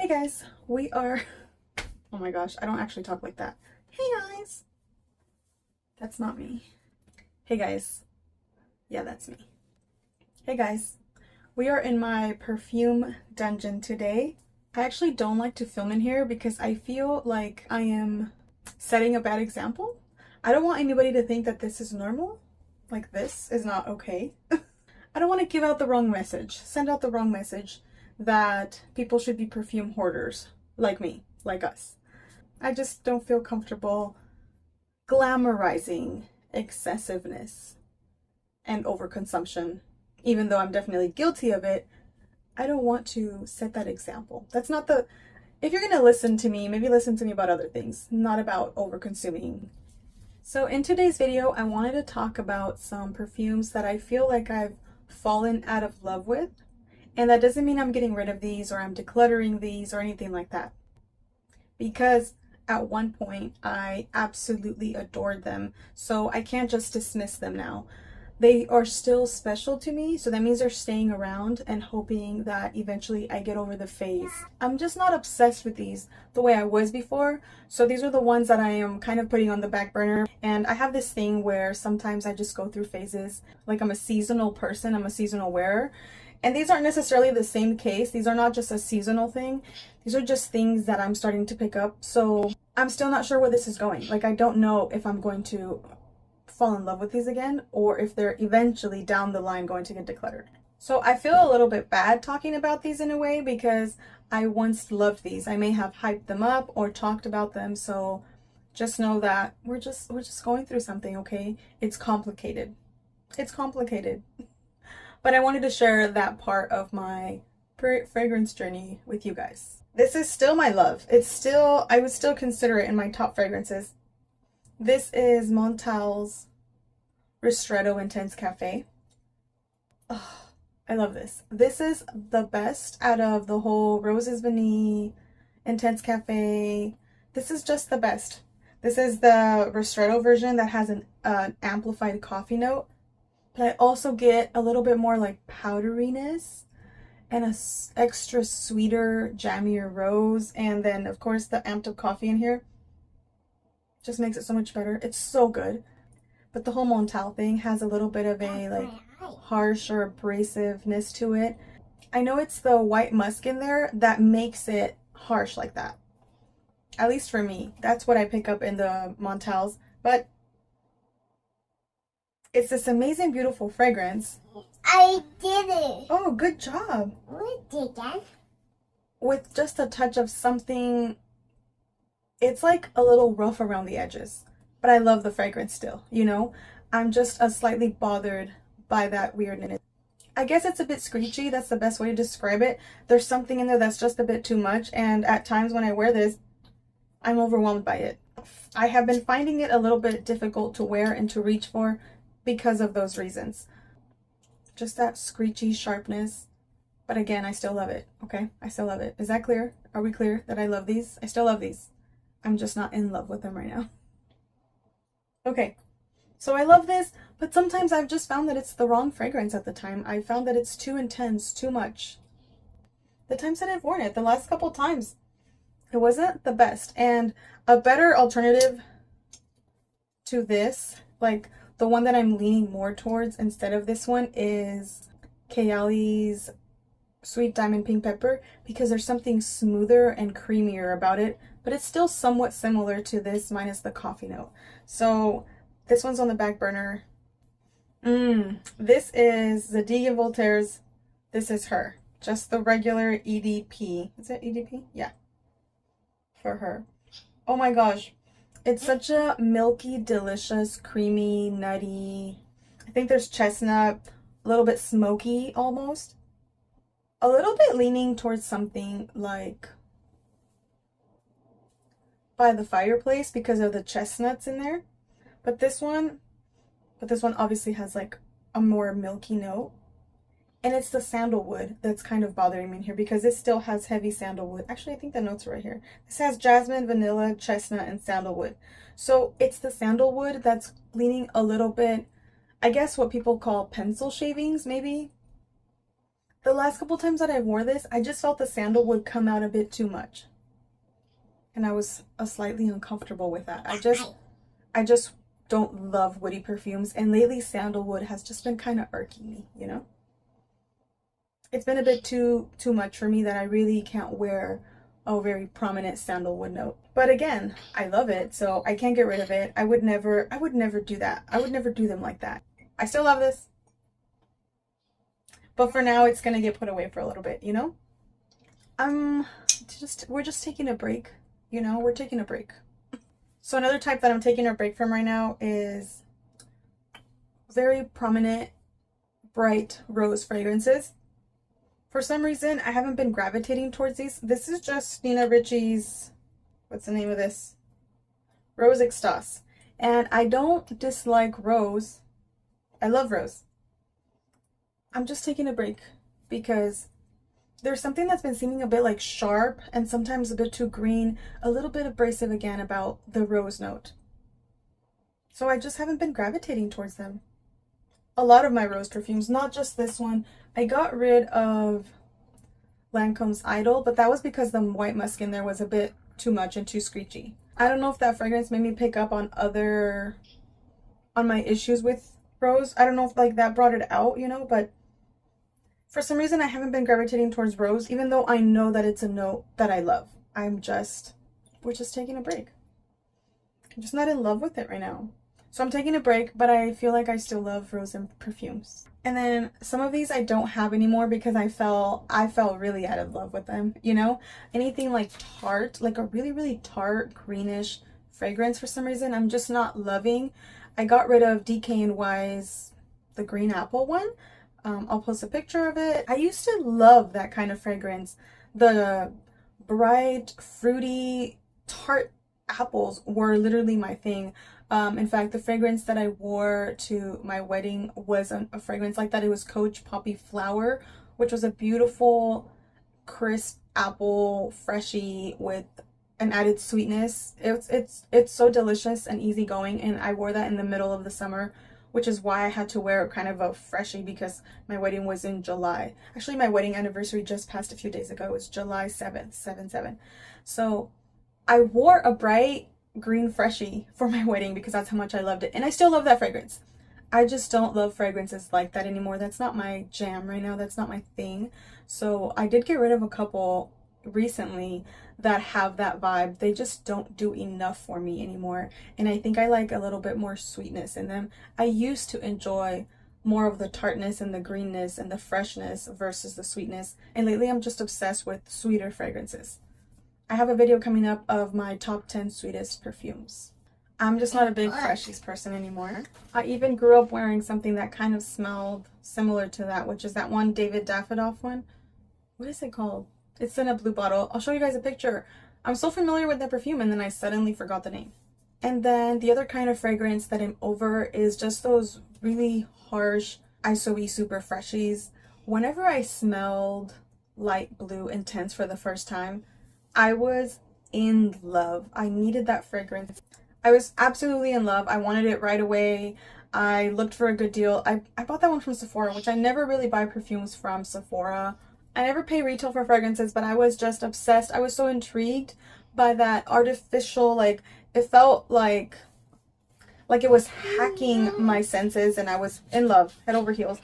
Hey guys, we are, oh my gosh, I don't actually talk like that. Hey guys, that's not me. Hey guys, yeah, that's me. Hey guys, we are in my perfume dungeon today. I actually don't like to film in here because I feel like I am setting a bad example. I don't want anybody to think that this is normal, like this is not okay. I don't want to give out the wrong message, send out the wrong message that people should be perfume hoarders like me, like us. I just don't feel comfortable glamorizing excessiveness and overconsumption. Even though I'm definitely guilty of it, I don't want to set that example. That's not the, if you're gonna listen to me, maybe listen to me about other things, not about overconsuming. So in today's video, I wanted to talk about some perfumes that I feel like I've fallen out of love with. And that doesn't mean I'm getting rid of these or I'm decluttering these or anything like that. Because at one point I absolutely adored them. So I can't just dismiss them now. They are still special to me. So that means they're staying around and hoping that eventually I get over the phase. I'm just not obsessed with these the way I was before. So these are the ones that I am kind of putting on the back burner. And I have this thing where sometimes I just go through phases. Like I'm a seasonal person, I'm a seasonal wearer. And these aren't necessarily the same case. These are not just a seasonal thing. These are just things that I'm starting to pick up. So I'm still not sure where this is going. Like I don't know if I'm going to fall in love with these again or if they're eventually down the line going to get decluttered. So I feel a little bit bad talking about these in a way because I once loved these. I may have hyped them up or talked about them. So just know that we're just going through something, okay? It's complicated. It's complicated. But I wanted to share that part of my fragrance journey with you guys. This is still my love. It's still, I would still consider it in my top fragrances. This is Montal's Ristretto Intense Cafe. Oh, I love this. This is the best out of the whole Roses Vanille, Intense Cafe. This is just the best. This is the Ristretto version that has an amplified coffee note. But I also get a little bit more like powderiness and a extra sweeter, jammier rose. And then, of course, the amped up coffee in here just makes it so much better. It's so good. But the whole Montal thing has a little bit of a like harsh or abrasiveness to it. I know it's the white musk in there that makes it harsh like that. At least for me. That's what I pick up in the Montals. But it's this amazing, beautiful fragrance. I did it. Oh, good job. We did that. With just a touch of something, it's like a little rough around the edges. But I love the fragrance still, you know? I'm just slightly bothered by that weirdness. I guess it's a bit screechy. That's the best way to describe it. There's something in there that's just a bit too much. And at times when I wear this, I'm overwhelmed by it. I have been finding it a little bit difficult to wear and to reach for because of those reasons. Just that screechy sharpness. But again, I still love it, okay? I still love it. Is that clear? Are we clear that I love these? I still love these. I'm just not in love with them right now. Okay, so I love this, but sometimes I've just found that it's the wrong fragrance at the time. I found that it's too intense, too much. The times that I've worn it, the last couple times, it wasn't the best. And a better alternative to this, like the one that I'm leaning more towards instead of this one, is Kayali's Sweet Diamond Pink Pepper, because there's something smoother and creamier about it, but it's still somewhat similar to this minus the coffee note. So this one's on the back burner. This is the Degan Voltaire's. This is her. Just the regular EDP. Is it EDP? Yeah. For her. Oh my gosh. It's such a milky, delicious, creamy, nutty. I think there's chestnut, a little bit smoky almost. A little bit leaning towards something like By the Fireplace because of the chestnuts in there. But this one obviously has like a more milky note. And it's the sandalwood that's kind of bothering me in here because it still has heavy sandalwood. Actually, I think the notes are right here. This has jasmine, vanilla, chestnut, and sandalwood. So it's the sandalwood that's leaning a little bit, I guess what people call pencil shavings, maybe. the last couple times that I wore this, I just felt the sandalwood come out a bit too much. And I was slightly uncomfortable with that. I just don't love woody perfumes. And lately sandalwood has just been kind of irking me, you know? It's been a bit too much for me that I really can't wear a very prominent sandalwood note. But again, I love it, so I can't get rid of it. I would never do that. I would never do them like that. I still love this. But for now, it's gonna get put away for a little bit, you know? We're just taking a break, you know? We're taking a break. So another type that I'm taking a break from right now is very prominent, bright rose fragrances. For some reason, I haven't been gravitating towards these. This is just Nina Ricci's, what's the name of this? Rose Extase. And I don't dislike rose. I love rose. I'm just taking a break because there's something that's been seeming a bit like sharp and sometimes a bit too green, a little bit abrasive again about the rose note. So I just haven't been gravitating towards them. A lot of my rose perfumes, not just this one. I got rid of Lancome's Idol, but that was because the white musk in there was a bit too much and too screechy. I don't know if that fragrance made me pick up on my issues with rose. I don't know if like that brought it out, you know, but for some reason I haven't been gravitating towards rose, even though I know that it's a note that I love. We're just taking a break. I'm just not in love with it right now. So I'm taking a break, but I feel like I still love rose and perfumes. And then some of these I don't have anymore because I fell really out of love with them, you know? Anything like tart, like a really, really tart, greenish fragrance for some reason, I'm just not loving. I got rid of DKNY's, the green apple one. I'll post a picture of it. I used to love that kind of fragrance. The bright, fruity, tart apples were literally my thing. In fact, the fragrance that I wore to my wedding was a fragrance like that. It was Coach Poppy Flower, which was a beautiful, crisp apple freshie with an added sweetness. It's so delicious and easygoing, and I wore that in the middle of the summer, which is why I had to wear kind of a freshie because my wedding was in July. Actually, my wedding anniversary just passed a few days ago. It was July 7th, 7/7. So I wore a bright green freshie for my wedding because that's how much I loved it, and I still love that fragrance. I just don't love fragrances like that anymore. That's not my jam right now. That's not my thing. So I did get rid of a couple recently that have that vibe. They just don't do enough for me anymore, and I think I like a little bit more sweetness in them. I used to enjoy more of the tartness and the greenness and the freshness versus the sweetness, and lately I'm just obsessed with sweeter fragrances. I have a video coming up of my top 10 sweetest perfumes. I'm just not a big freshies person anymore. I even grew up wearing something that kind of smelled similar to that, which is that one David Davidoff one. What is it called? It's in a blue bottle. I'll show you guys a picture. I'm so familiar with that perfume and then I suddenly forgot the name. And then the other kind of fragrance that I'm over is just those really harsh ISO-y super freshies. Whenever I smelled light blue intense for the first time, I was in love. I needed that fragrance. I was absolutely in love. I wanted it right away. I looked for a good deal. I bought that one from Sephora, which I never really buy perfumes from Sephora. I never pay retail for fragrances, but I was just obsessed. I was so intrigued by that artificial, like, it felt like it was hacking my senses, and I was in love, head over heels.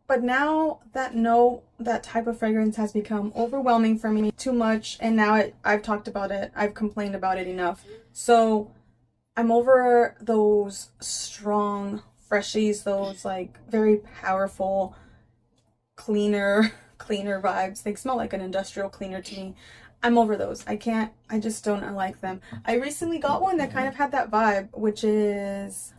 But now that type of fragrance has become overwhelming for me, too much, and now I've talked about it, I've complained about it enough. So I'm over those strong freshies, those like very powerful, cleaner vibes. They smell like an industrial cleaner to me. I'm over those. I just don't like them. I recently got one that kind of had that vibe, which is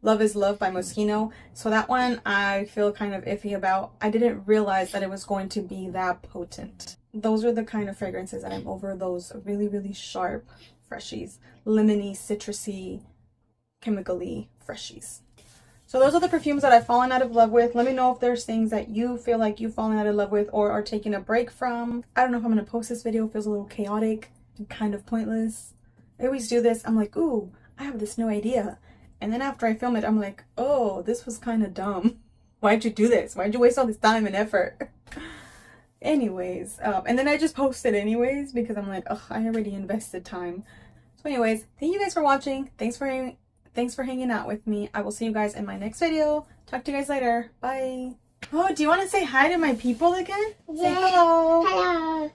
Love is Love by Moschino. So that one I feel kind of iffy about. I didn't realize that it was going to be that potent. Those are the kind of fragrances that I'm over, those really, really sharp freshies. Lemony, citrusy, chemically freshies. So those are the perfumes that I've fallen out of love with. Let me know if there's things that you feel like you've fallen out of love with or are taking a break from. I don't know if I'm going to post this video. It feels a little chaotic and kind of pointless. I always do this. I'm like, ooh, I have this new idea. And then after I film it, I'm like, oh, this was kind of dumb. Why'd you do this? Why'd you waste all this time and effort? Anyways, and then I just posted anyways because I'm like, ugh, I already invested time. So anyways, thank you guys for watching. Thanks for hanging out with me. I will see you guys in my next video. Talk to you guys later. Bye. Oh, do you want to say hi to my people again? Yeah. Say hello. Hello.